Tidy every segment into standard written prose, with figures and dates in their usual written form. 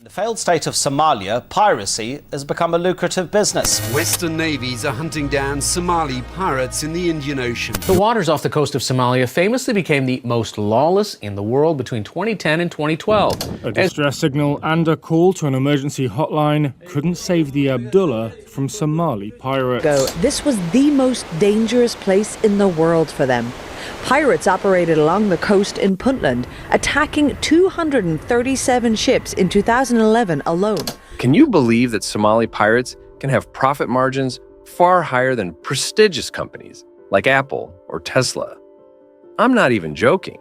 In the failed state of Somalia, piracy has become a lucrative business. Western navies are hunting down Somali pirates in the Indian Ocean. The waters off the coast of Somalia famously became the most lawless in the world between 2010 and 2012. A distress signal and a call to an emergency hotline couldn't save the Abdullah from Somali pirates. This was the most dangerous place in the world for them. Pirates operated along the coast in Puntland, attacking 237 ships in 2011 alone. Can you believe that Somali pirates can have profit margins far higher than prestigious companies like Apple or Tesla? I'm not even joking.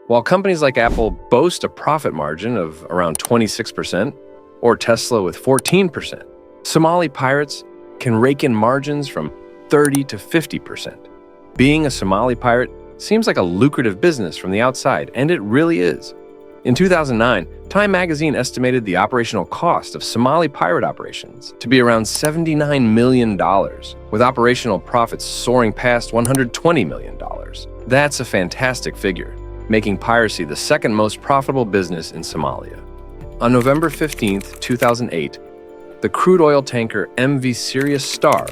While companies like Apple boast a profit margin of around 26%, or Tesla with 14%, Somali pirates can rake in margins from 30 to 50%. Being a Somali pirate seems like a lucrative business from the outside, and it really is. In 2009, Time magazine estimated the operational cost of Somali pirate operations to be around $79 million, with operational profits soaring past $120 million. That's a fantastic figure, making piracy the second most profitable business in Somalia. On November 15, 2008, the crude oil tanker MV Sirius Star,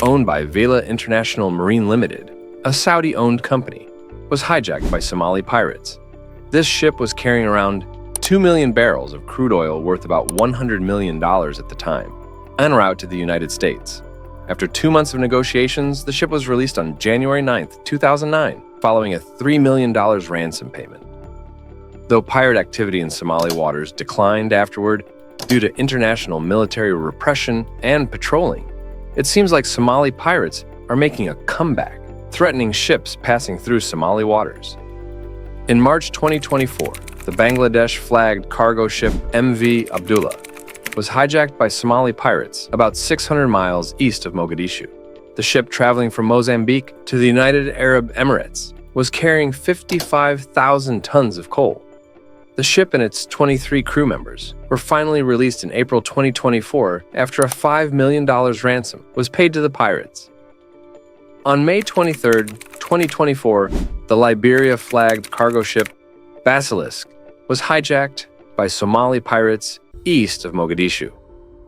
owned by Vela International Marine Limited, a Saudi-owned company, was hijacked by Somali pirates. This ship was carrying around 2 million barrels of crude oil worth about $100 million at the time, en route to the United States. After 2 months of negotiations, the ship was released on January 9, 2009, following a $3 million ransom payment. Though pirate activity in Somali waters declined afterward due to international military repression and patrolling, it seems like Somali pirates are making a comeback, threatening ships passing through Somali waters. In March 2024, the Bangladesh-flagged cargo ship MV Abdullah was hijacked by Somali pirates about 600 miles east of Mogadishu. The ship, traveling from Mozambique to the United Arab Emirates, was carrying 55,000 tons of coal. The ship and its 23 crew members were finally released in April 2024 after a $5 million ransom was paid to the pirates. On May 23, 2024, the Liberia-flagged cargo ship Basilisk was hijacked by Somali pirates east of Mogadishu.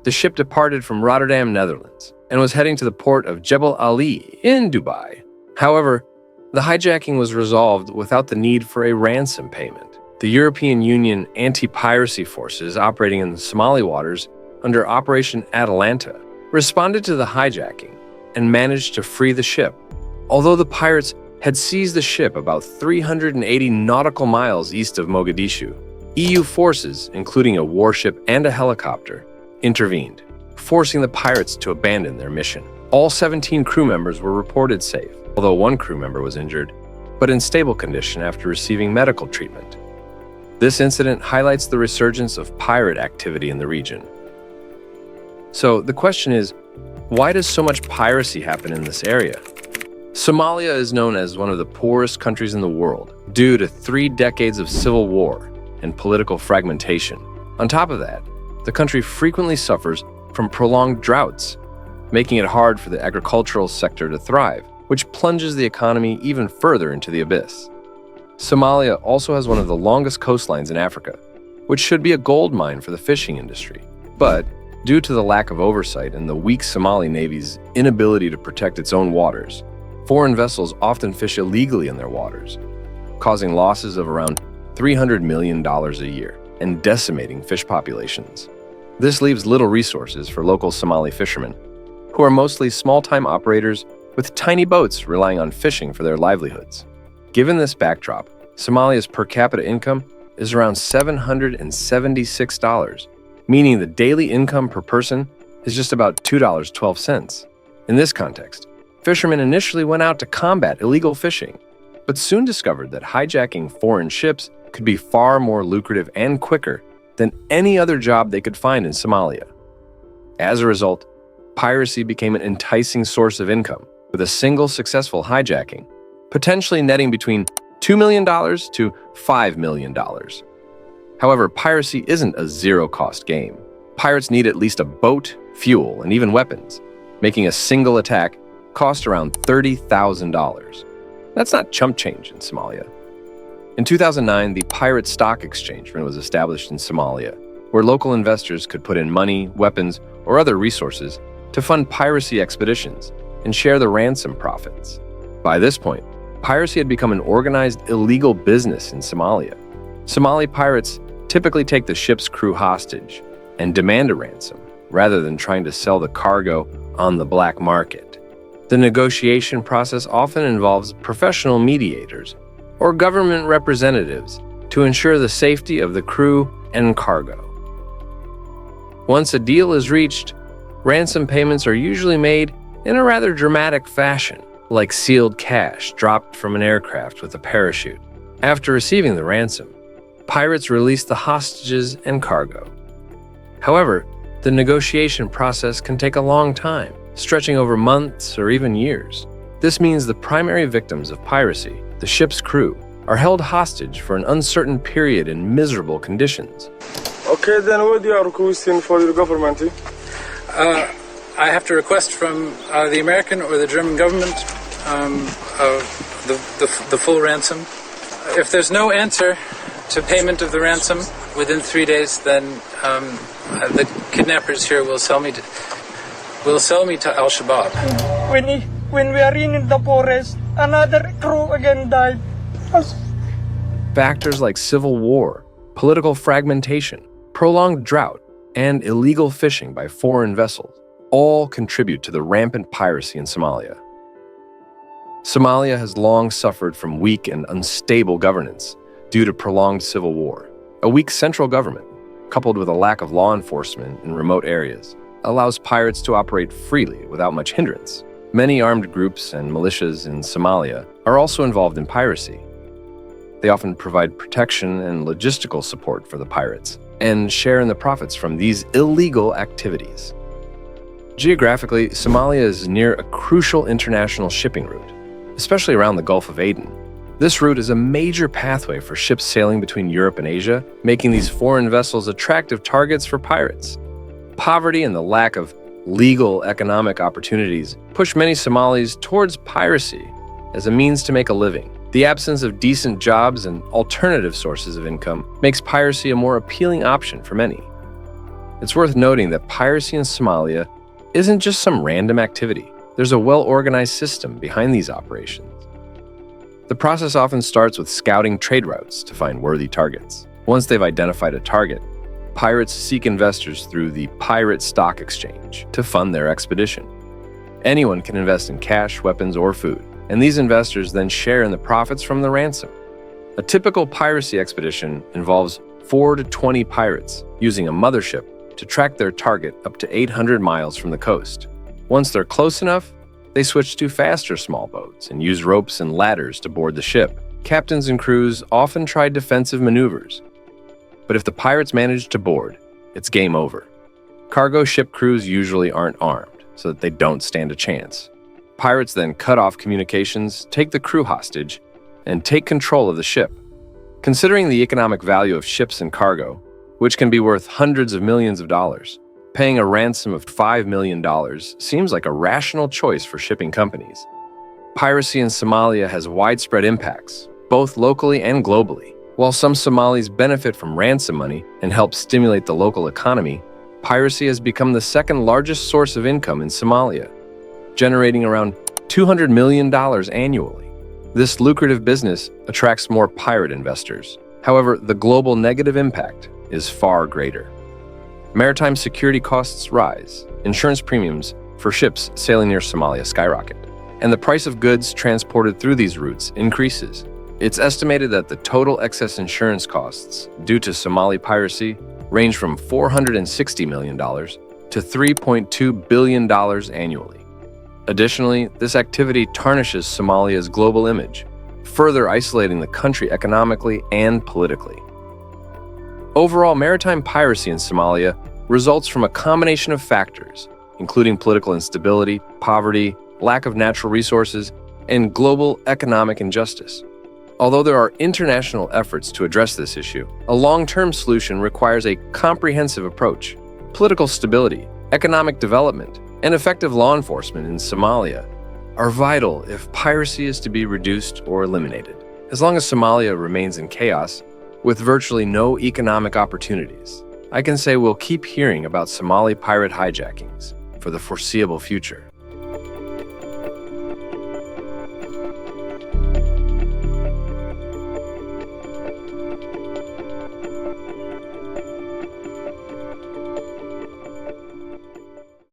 The ship departed from Rotterdam, Netherlands, and was heading to the port of Jebel Ali in Dubai. However, the hijacking was resolved without the need for a ransom payment. The European Union anti-piracy forces operating in the Somali waters under Operation Atalanta responded to the hijacking and managed to free the ship. Although the pirates had seized the ship about 380 nautical miles east of Mogadishu, EU forces, including a warship and a helicopter, intervened, forcing the pirates to abandon their mission. All 17 crew members were reported safe, although one crew member was injured, but in stable condition after receiving medical treatment. This incident highlights the resurgence of pirate activity in the region. So the question is, why does so much piracy happen in this area? Somalia is known as one of the poorest countries in the world due to 3 decades of civil war and political fragmentation. On top of that, the country frequently suffers from prolonged droughts, making it hard for the agricultural sector to thrive, which plunges the economy even further into the abyss. Somalia also has one of the longest coastlines in Africa, which should be a gold mine for the fishing industry. But due to the lack of oversight and the weak Somali Navy's inability to protect its own waters, foreign vessels often fish illegally in their waters, causing losses of around $300 million a year and decimating fish populations. This leaves little resources for local Somali fishermen, who are mostly small-time operators with tiny boats relying on fishing for their livelihoods. Given this backdrop, Somalia's per capita income is around $776, meaning the daily income per person is just about $2.12. In this context, fishermen initially went out to combat illegal fishing, but soon discovered that hijacking foreign ships could be far more lucrative and quicker than any other job they could find in Somalia. As a result, piracy became an enticing source of income, with a single successful hijacking potentially netting between $2 million to $5 million. However, piracy isn't a zero-cost game. Pirates need at least a boat, fuel, and even weapons, making a single attack cost around $30,000. That's not chump change in Somalia. In 2009, the Pirate Stock Exchange was established in Somalia, where local investors could put in money, weapons, or other resources to fund piracy expeditions and share the ransom profits. By this point, piracy had become an organized illegal business in Somalia. Somali pirates typically take the ship's crew hostage and demand a ransom, rather than trying to sell the cargo on the black market. The negotiation process often involves professional mediators or government representatives to ensure the safety of the crew and cargo. Once a deal is reached, ransom payments are usually made in a rather dramatic fashion, like sealed cash dropped from an aircraft with a parachute. After receiving the ransom, pirates release the hostages and cargo. However, the negotiation process can take a long time, stretching over months or even years. This means the primary victims of piracy, the ship's crew, are held hostage for an uncertain period in miserable conditions. Okay, then what are you requesting for your government? I have to request from the American or the German government the full ransom. If there's no answer to payment of the ransom within 3 days, then the kidnappers here will sell me to Al-Shabaab. When we are in the forest, another crew again died. Factors like civil war, political fragmentation, prolonged drought, and illegal fishing by foreign vessels all contribute to the rampant piracy in Somalia. Somalia has long suffered from weak and unstable governance due to prolonged civil war. A weak central government, coupled with a lack of law enforcement in remote areas, allows pirates to operate freely without much hindrance. Many armed groups and militias in Somalia are also involved in piracy. They often provide protection and logistical support for the pirates and share in the profits from these illegal activities. Geographically, Somalia is near a crucial international shipping route, especially around the Gulf of Aden. This route is a major pathway for ships sailing between Europe and Asia, making these foreign vessels attractive targets for pirates. Poverty and the lack of legal economic opportunities push many Somalis towards piracy as a means to make a living. The absence of decent jobs and alternative sources of income makes piracy a more appealing option for many. It's worth noting that piracy in Somalia isn't just some random activity. There's a well-organized system behind these operations. The process often starts with scouting trade routes to find worthy targets. Once they've identified a target, pirates seek investors through the pirate stock exchange to fund their expedition. Anyone can invest in cash, weapons, or food, and these investors then share in the profits from the ransom. A typical piracy expedition involves 4 to 20 pirates using a mothership to track their target up to 800 miles from the coast. Once they're close enough, they switch to faster small boats and use ropes and ladders to board the ship. Captains and crews often try defensive maneuvers, but if the pirates manage to board, it's game over. Cargo ship crews usually aren't armed, so that they don't stand a chance. Pirates then cut off communications, take the crew hostage, and take control of the ship. Considering the economic value of ships and cargo, which can be worth hundreds of millions of dollars, paying a ransom of $5 million seems like a rational choice for shipping companies. Piracy in Somalia has widespread impacts, both locally and globally. While some Somalis benefit from ransom money and help stimulate the local economy, piracy has become the second largest source of income in Somalia, generating around $200 million annually. This lucrative business attracts more pirate investors. However, the global negative impact is far greater. Maritime security costs rise, insurance premiums for ships sailing near Somalia skyrocket, and the price of goods transported through these routes increases. It's estimated that the total excess insurance costs due to Somali piracy range from $460 million to $3.2 billion annually. Additionally, this activity tarnishes Somalia's global image, further isolating the country economically and politically. Overall, maritime piracy in Somalia results from a combination of factors, including political instability, poverty, lack of natural resources, and global economic injustice. Although there are international efforts to address this issue, a long-term solution requires a comprehensive approach. Political stability, economic development, and effective law enforcement in Somalia are vital if piracy is to be reduced or eliminated. As long as Somalia remains in chaos, with virtually no economic opportunities, I can say we'll keep hearing about Somali pirate hijackings for the foreseeable future.